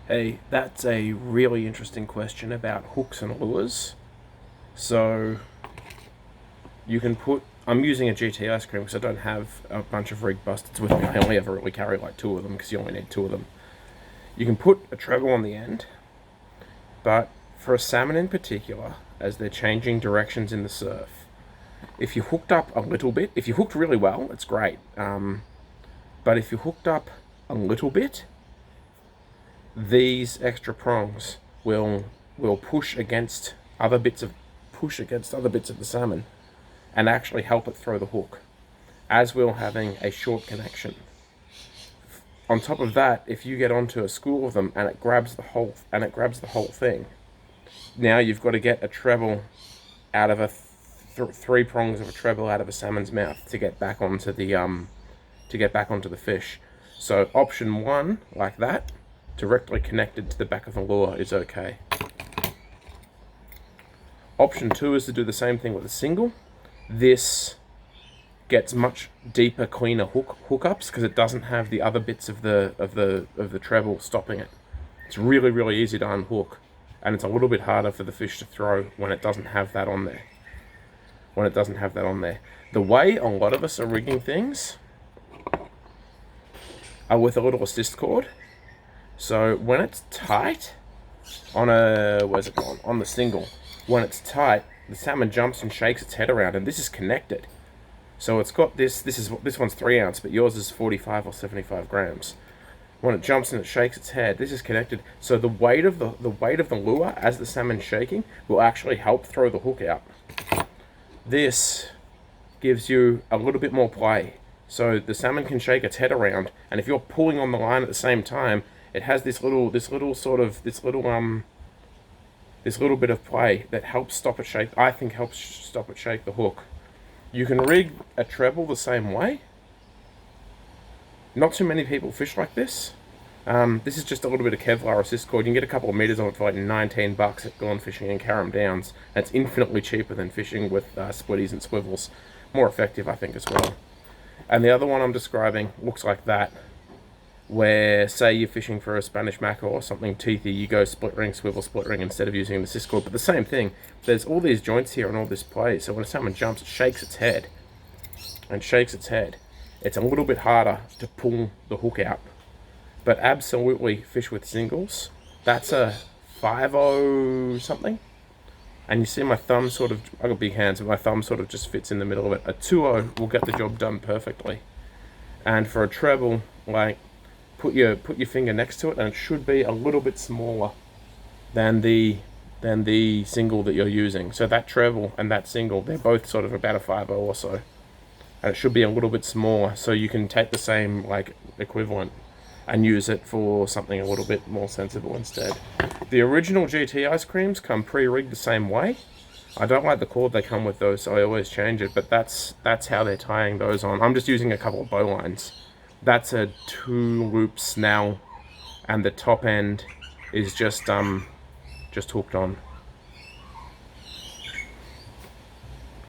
Hey, that's a really interesting question about hooks and lures. So you can put. I'm using a GT ice cream because I don't have a bunch of rig busters with me. I only ever really carry like two of them because you only need two of them. You can put a treble on the end, but for a salmon in particular, as they're changing directions in the surf, if you hooked up a little bit, if you hooked really well, it's great. But if you hooked up a little bit, these extra prongs will push against other bits of the salmon and actually help it throw the hook, as will having a short connection. On top of that, if you get onto a school of them and it grabs the whole thing, now you've got to get a treble out of three prongs of a treble out of a salmon's mouth to get back onto the fish. So option one, like that, directly connected to the back of the lure, is okay. Option two is to do the same thing with a single. This gets much deeper, cleaner hookups because it doesn't have the other bits of the treble stopping it. It's really, really easy to unhook, and it's a little bit harder for the fish to throw when it doesn't have that on there. The way a lot of us are rigging things are with a little assist cord. So when it's tight on on the single, when it's tight, the salmon jumps and shakes its head around, and this is connected. So it's got this one's 3 ounce, but yours is 45 or 75 grams. When it jumps and it shakes its head, this is connected. So the weight of the lure as the salmon's shaking will actually help throw the hook out. This gives you a little bit more play. So the salmon can shake its head around, and if you're pulling on the line at the same time, it has this little bit of play that helps stop it shake. I think helps stop it shake the hook. You can rig a treble the same way. Not too many people fish like this. This is just a little bit of Kevlar assist cord. You can get a couple of meters on it for like $19 at Gone Fishing and Carrum Downs. And it's infinitely cheaper than fishing with splitties and swivels. More effective, I think, as well. And the other one I'm describing looks like that, where say you're fishing for a Spanish mackerel or something teethy, you go split ring, swivel, split ring instead of using the assist cord. But the same thing, there's all these joints here and all this play. So when a salmon jumps, it shakes its head. It's a little bit harder to pull the hook out. But absolutely fish with singles. That's a 5-0 something. And you see my thumb I got big hands, but my thumb sort of just fits in the middle of it. A 2-0 will get the job done perfectly. And for a treble, like, put your finger next to it, and it should be a little bit smaller than the single that you're using. So that treble and that single, they're both sort of about a 5-0 or so. And it should be a little bit smaller, so you can take the same like equivalent and use it for something a little bit more sensible instead. The original GT ice creams come pre-rigged the same way. I don't like the cord they come with though, so I always change it, but that's how they're tying those on. I'm just using a couple of bow lines. That's a 2-loop snell, and the top end is just hooked on.